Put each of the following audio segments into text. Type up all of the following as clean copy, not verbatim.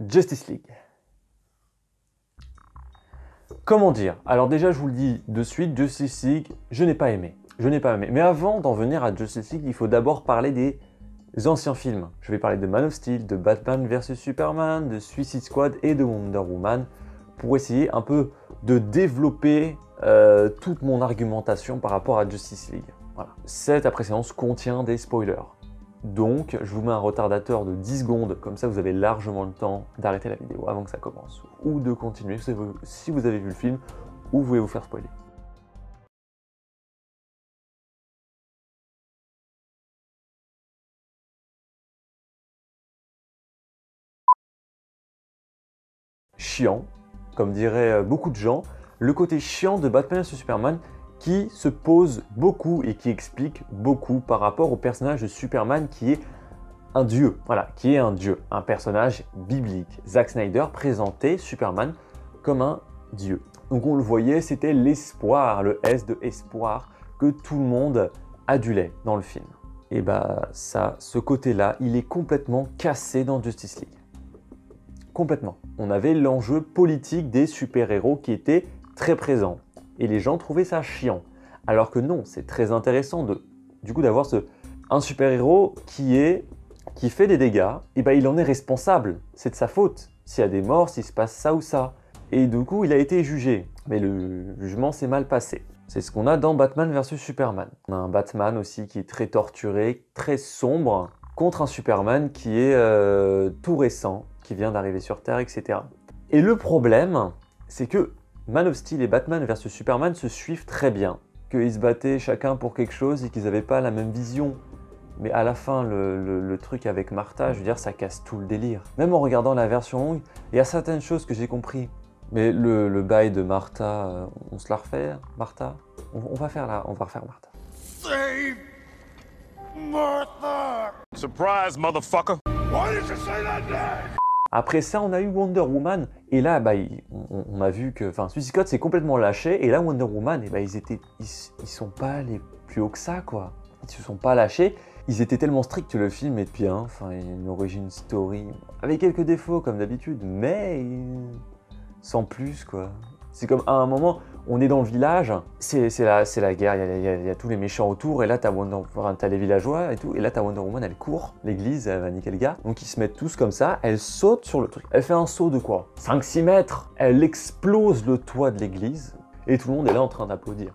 Justice League. Comment dire? Alors déjà, je vous le dis de suite, Justice League, je n'ai pas aimé. Mais avant d'en venir à Justice League, il faut d'abord parler des anciens films. Je vais parler de Man of Steel, de Batman vs Superman, de Suicide Squad et de Wonder Woman pour essayer un peu de développer toute mon argumentation par rapport à Justice League. Voilà. Cette après-séance contient des spoilers. Donc, je vous mets un retardateur de 10 secondes, comme ça vous avez largement le temps d'arrêter la vidéo avant que ça commence, ou de continuer si vous avez vu le film, ou vous voulez vous faire spoiler. Chiant, comme diraient beaucoup de gens, le côté chiant de Batman vs Superman qui se pose beaucoup et qui explique beaucoup par rapport au personnage de Superman qui est un dieu, voilà, qui est un dieu, un personnage biblique. Zack Snyder présentait Superman comme un dieu. Donc on le voyait, c'était l'espoir, le S de espoir que tout le monde adulait dans le film. Et bah ça, ce côté-là, il est complètement cassé dans Justice League. Complètement. On avait l'enjeu politique des super-héros qui était très présent. Et les gens trouvaient ça chiant. Alors que non, c'est très intéressant du coup d'avoir un super-héros qui fait des dégâts, et ben il en est responsable. C'est de sa faute. S'il y a des morts, s'il se passe ça ou ça. Et du coup, il a été jugé. Mais le jugement s'est mal passé. C'est ce qu'on a dans Batman vs Superman. On a un Batman aussi qui est très torturé, très sombre, contre un Superman qui est tout récent, qui vient d'arriver sur Terre, etc. Et le problème, c'est que Man of Steel et Batman vs Superman se suivent très bien. Qu'ils se battaient chacun pour quelque chose et qu'ils n'avaient pas la même vision. Mais à la fin, le truc avec Martha, je veux dire, ça casse tout le délire. Même en regardant la version longue, il y a certaines choses que j'ai compris. Mais le bail de Martha, on se la refait, Martha? On va refaire Martha. Save Martha! Surprise, motherfucker! Why did you say that name? Après ça, on a eu Wonder Woman, et là, bah, on a vu que, Suicide Squad s'est complètement lâché, et là, Wonder Woman, et bah, ils sont pas allés plus haut que ça, quoi. Ils se sont pas lâchés. Ils étaient tellement stricts que le film est bien, une origin story, avec quelques défauts comme d'habitude, mais sans plus, quoi. C'est comme à un moment, on est dans le village, c'est la guerre, il y a tous les méchants autour, et là t'as les villageois et tout, et là t'as Wonder Woman, elle court, l'église, elle va niquer le gars. Donc ils se mettent tous comme ça, elle saute sur le truc. Elle fait un saut de quoi? 5-6 mètres. Elle explose le toit de l'église, et tout le monde est là en train d'applaudir.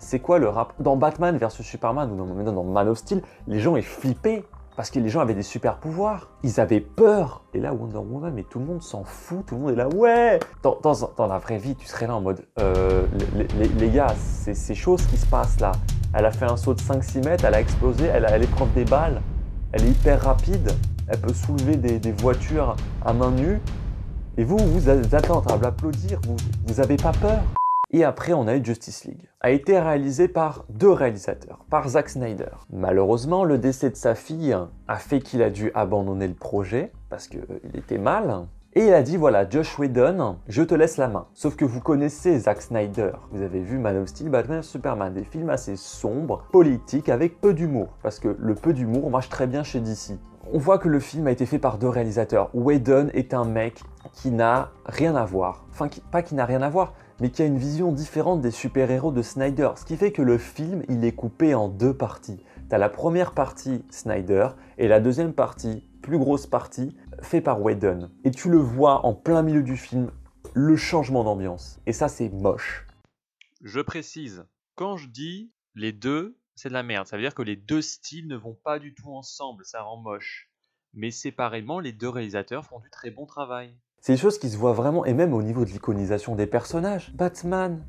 C'est quoi le rap? Dans Batman vs Superman, ou dans Man of Steel, les gens étaient flippés. Parce que les gens avaient des super pouvoirs, ils avaient peur. Et là, Wonder Woman, mais tout le monde s'en fout, tout le monde est là, ouais. Dans la vraie vie, tu serais là en mode, les gars, c'est ces choses qui se passent là. Elle a fait un saut de 5-6 mètres, elle a explosé, elle a l'épreuve des balles, elle est hyper rapide, elle peut soulever des voitures à main nue. Et vous êtes en train d'applaudir, vous avez pas peur. Et après, on a eu Justice League. A été réalisé par 2 réalisateurs, par Zack Snyder. Malheureusement, le décès de sa fille a fait qu'il a dû abandonner le projet, parce qu'il était mal. Et il a dit, voilà, Joss Whedon, je te laisse la main. Sauf que vous connaissez Zack Snyder. Vous avez vu Man of Steel, Batman, Superman, des films assez sombres, politiques, avec peu d'humour. Parce que le peu d'humour marche très bien chez DC. On voit que le film a été fait par 2 réalisateurs. Whedon est un mec qui n'a rien à voir. Enfin, pas qui n'a rien à voir, mais qui a une vision différente des super-héros de Snyder. Ce qui fait que le film, il est coupé en 2 parties. T'as la première partie Snyder et la deuxième partie, plus grosse partie, faite par Whedon. Et tu le vois en plein milieu du film, le changement d'ambiance. Et ça, c'est moche. Je précise, quand je dis les deux, c'est de la merde. Ça veut dire que les 2 styles ne vont pas du tout ensemble, ça rend moche. Mais séparément, les 2 réalisateurs font du très bon travail. C'est des choses qui se voient vraiment, et même au niveau de l'iconisation des personnages. Batman,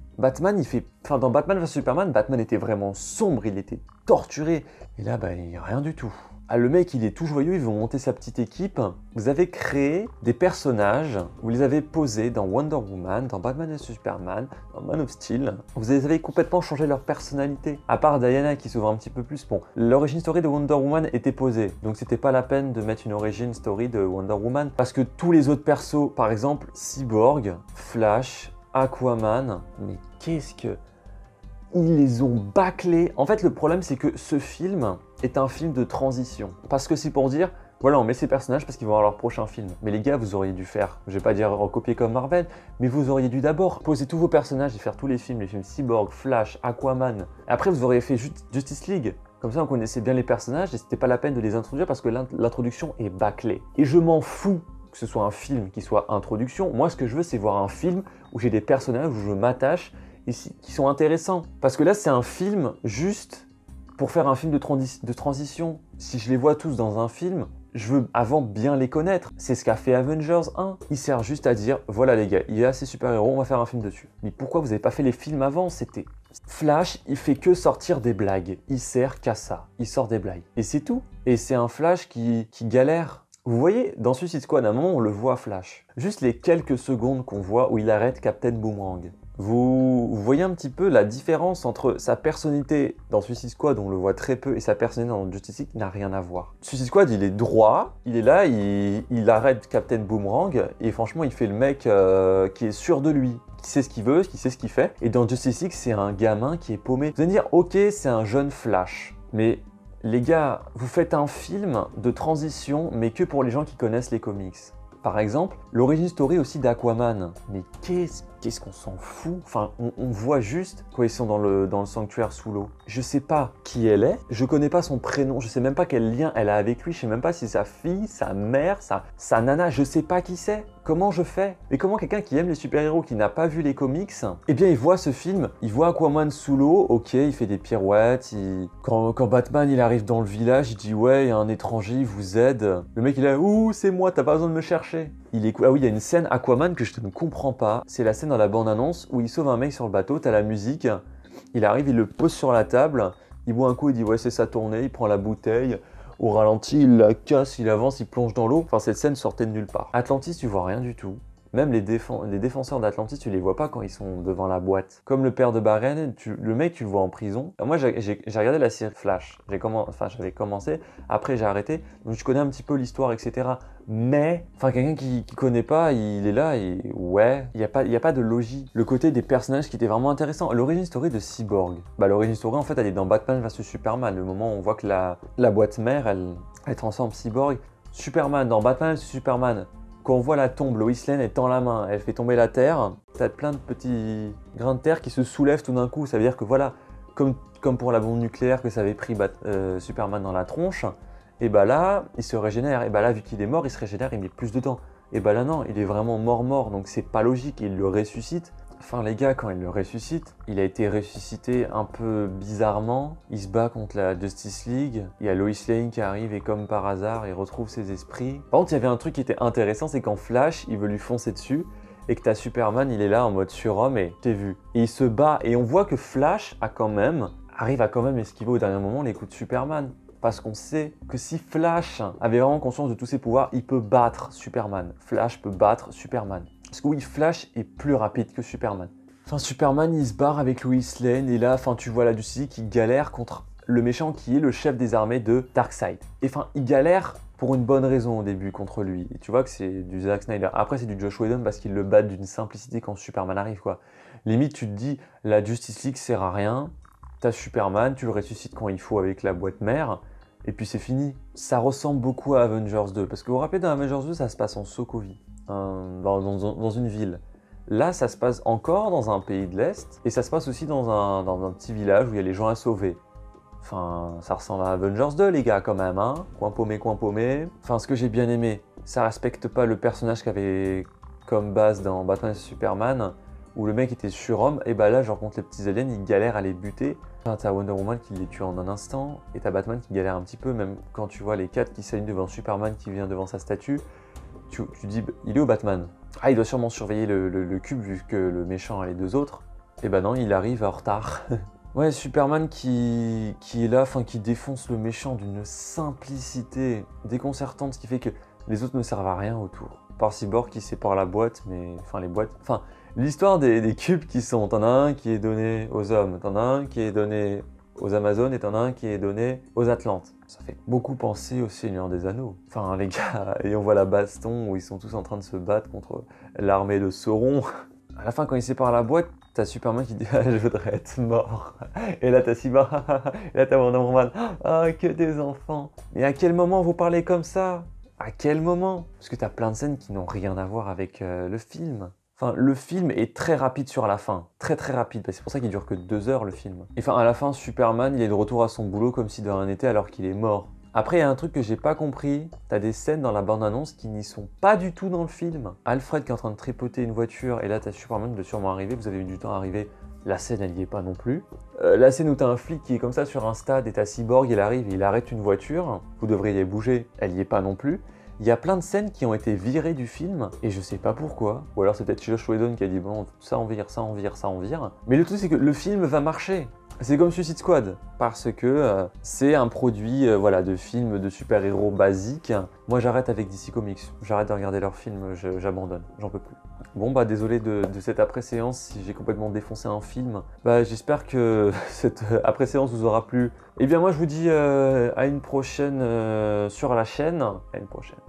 il fait... dans Batman vs Superman, Batman était vraiment sombre, il était torturé. Et là, bah, il n'y a rien du tout. Ah, le mec, il est tout joyeux, il veut monter sa petite équipe. Vous avez créé des personnages, vous les avez posés dans Wonder Woman, dans Batman vs Superman, dans Man of Steel. Vous les avez complètement changé leur personnalité. À part Diana qui s'ouvre un petit peu plus, bon, l'origin story de Wonder Woman était posée. Donc c'était pas la peine de mettre une origin story de Wonder Woman. Parce que tous les autres persos, par exemple, Cyborg, Flash, Aquaman, mais qu'est-ce que... Ils les ont bâclés. En fait, le problème, c'est que ce film est un film de transition. Parce que c'est pour dire, Voilà, on met ces personnages parce qu'ils vont avoir leur prochain film. Mais les gars, vous auriez dû faire, je vais pas dire recopier comme Marvel, mais vous auriez dû d'abord poser tous vos personnages et faire tous les films Cyborg, Flash, Aquaman. Après, vous auriez fait Justice League. Comme ça, on connaissait bien les personnages et c'était pas la peine de les introduire parce que l'introduction est bâclée. Et je m'en fous que ce soit un film qui soit introduction. Moi, ce que je veux, c'est voir un film où j'ai des personnages, où je m'attache et qui sont intéressants. Parce que là, c'est un film juste pour faire un film de transition. Si je les vois tous dans un film, je veux avant bien les connaître. C'est ce qu'a fait Avengers 1. Il sert juste à dire, voilà les gars, il y a ces super-héros, on va faire un film dessus. Mais pourquoi vous n'avez pas fait les films avant? C'était... Flash, il fait que sortir des blagues. Il sert qu'à ça. Il sort des blagues. Et c'est tout. Et c'est un Flash qui galère. Vous voyez, dans Suicide Squad, à un moment, on le voit Flash. Juste les quelques secondes qu'on voit où il arrête Captain Boomerang. Vous voyez un petit peu la différence entre sa personnalité dans Suicide Squad, on le voit très peu, et sa personnalité dans Justice League n'a rien à voir. Suicide Squad, il est droit, il est là, il arrête Captain Boomerang, et franchement, il fait le mec qui est sûr de lui, qui sait ce qu'il veut, qui sait ce qu'il fait. Et dans Justice League, c'est un gamin qui est paumé. Vous allez me dire, ok, c'est un jeune Flash, mais les gars, vous faites un film de transition, mais que pour les gens qui connaissent les comics. Par exemple, l'origin story aussi d'Aquaman. Mais qu'est-ce qu'on s'en fout? Enfin, on voit juste quand ils sont dans le sanctuaire sous l'eau. Je sais pas qui elle est, je connais pas son prénom, je sais même pas quel lien elle a avec lui, je sais même pas si c'est sa fille, sa mère, sa nana, je sais pas qui c'est. Comment je fais? Et comment quelqu'un qui aime les super-héros, qui n'a pas vu les comics, eh bien il voit ce film, il voit Aquaman sous l'eau, ok, il fait des pirouettes, quand Batman il arrive dans le village, il dit ouais, il y a un étranger, il vous aide. Le mec il est là, ouh, c'est moi, t'as pas besoin de me chercher. Ah oui, il y a une scène Aquaman que je ne comprends pas, c'est la scène dans la bande-annonce où il sauve un mec sur le bateau, t'as la musique, il arrive, il le pose sur la table, il boit un coup, il dit ouais, c'est sa tournée, il prend la bouteille. Au ralenti, il la casse, il avance, il plonge dans l'eau. Enfin, cette scène sortait de nulle part. Atlantis, tu vois rien du tout. Même les défenseurs d'Atlantis, tu les vois pas quand ils sont devant la boîte. Comme le père de Barren, le mec, tu le vois en prison. Moi, j'ai regardé la série Flash. J'avais commencé, après j'ai arrêté. Donc je connais un petit peu l'histoire, etc. Mais, quelqu'un qui connaît pas, il est là et ouais, il y a pas de logique. Le côté des personnages qui était vraiment intéressant. L'origin story de Cyborg. L'origin story, en fait, elle est dans Batman vs Superman. Le moment où on voit que la boîte mère, elle transforme Cyborg. Superman, dans Batman vs Superman. Quand on voit la tombe, Lois Lane elle tend la main, elle fait tomber la terre, t'as plein de petits grains de terre qui se soulèvent tout d'un coup. Ça veut dire que voilà, comme pour la bombe nucléaire que ça avait pris Superman dans la tronche, et là, il se régénère. Et là, vu qu'il est mort, il se régénère, il met plus de temps. Et là non, il est vraiment mort, donc c'est pas logique, il le ressuscite. Enfin les gars, quand il le ressuscite, il a été ressuscité un peu bizarrement. Il se bat contre la Justice League. Il y a Lois Lane qui arrive et comme par hasard, il retrouve ses esprits. Par contre, il y avait un truc qui était intéressant, c'est quand Flash, il veut lui foncer dessus et que t'as Superman, il est là en mode surhomme et t'es vu. Et il se bat et on voit que Flash arrive à quand même esquiver au dernier moment les coups de Superman. Parce qu'on sait que si Flash avait vraiment conscience de tous ses pouvoirs, il peut battre Superman. Flash peut battre Superman. Parce que oui, Flash est plus rapide que Superman. Superman, il se barre avec Lois Lane et là, tu vois la Justice League qui galère contre le méchant qui est le chef des armées de Darkseid. Et il galère pour une bonne raison au début contre lui. Et tu vois que c'est du Zack Snyder. Après, c'est du Josh Whedon parce qu'il le bat d'une simplicité quand Superman arrive, quoi. Limite, tu te dis, la Justice League sert à rien. T'as Superman, tu le ressuscites quand il faut avec la boîte mère. Et puis c'est fini. Ça ressemble beaucoup à Avengers 2. Parce que vous vous rappelez, dans Avengers 2, ça se passe en Sokovie. Dans une ville. Là, ça se passe encore dans un pays de l'Est, et ça se passe aussi dans un petit village où il y a les gens à sauver. Ça ressemble à Avengers 2, les gars, quand même, hein. Coin paumé. Ce que j'ai bien aimé, ça respecte pas le personnage qu'avait comme base dans Batman et Superman, où le mec était surhomme, et là, genre contre les petits aliens, il galère à les buter. T'as Wonder Woman qui les tue en un instant, et t'as Batman qui galère un petit peu, même quand tu vois les 4 qui s'alignent devant Superman qui vient devant sa statue. Tu dis, il est où Batman? Ah, il doit sûrement surveiller le cube vu que le méchant a les deux autres. Et non, il arrive en retard. Ouais, Superman qui est là, qui défonce le méchant d'une simplicité déconcertante, ce qui fait que les autres ne servent à rien autour. Par Cyborg qui sépare la boîte, les boîtes... l'histoire des cubes qui sont... T'en as un qui est donné aux hommes, t'en as un qui est donné aux Amazones et t'en as un qui est donné aux Atlantes. Ça fait beaucoup penser au Seigneur des Anneaux. Les gars, et on voit la baston où ils sont tous en train de se battre contre l'armée de Sauron. À la fin, quand ils séparent la boîte, t'as Superman qui dit « Ah, je voudrais être mort ». Et là, t'as Cyborg, et là, t'as Wonder Woman « Ah, que des enfants ». Mais à quel moment vous parlez comme ça? À quel moment? Parce que t'as plein de scènes qui n'ont rien à voir avec le film. Enfin, le film est très rapide sur la fin. Très très rapide. C'est pour ça qu'il dure que 2 heures le film. Et enfin, à la fin, Superman, il est de retour à son boulot comme si de rien n'était alors qu'il est mort. Après, il y a un truc que j'ai pas compris. T'as des scènes dans la bande-annonce qui n'y sont pas du tout dans le film. Alfred qui est en train de tripoter une voiture, et là t'as Superman qui doit sûrement arriver. Vous avez eu du temps à arriver. La scène, elle y est pas non plus. La scène où t'as un flic qui est comme ça sur un stade et t'as Cyborg, il arrive et il arrête une voiture. Vous devriez bouger, elle y est pas non plus. Il y a plein de scènes qui ont été virées du film, et je sais pas pourquoi. Ou alors c'est peut-être Joss Whedon qui a dit bon, ça on vire, ça on vire, ça on vire. Mais le truc c'est que le film va marcher. C'est comme Suicide Squad, parce que c'est un produit voilà, de film de super-héros basique. Moi j'arrête avec DC Comics, j'arrête de regarder leurs films, j'abandonne, j'en peux plus. Bon bah désolé de cette après-séance si j'ai complètement défoncé un film. Bah j'espère que cette après-séance vous aura plu. Et bien moi je vous dis à une prochaine sur la chaîne. À une prochaine.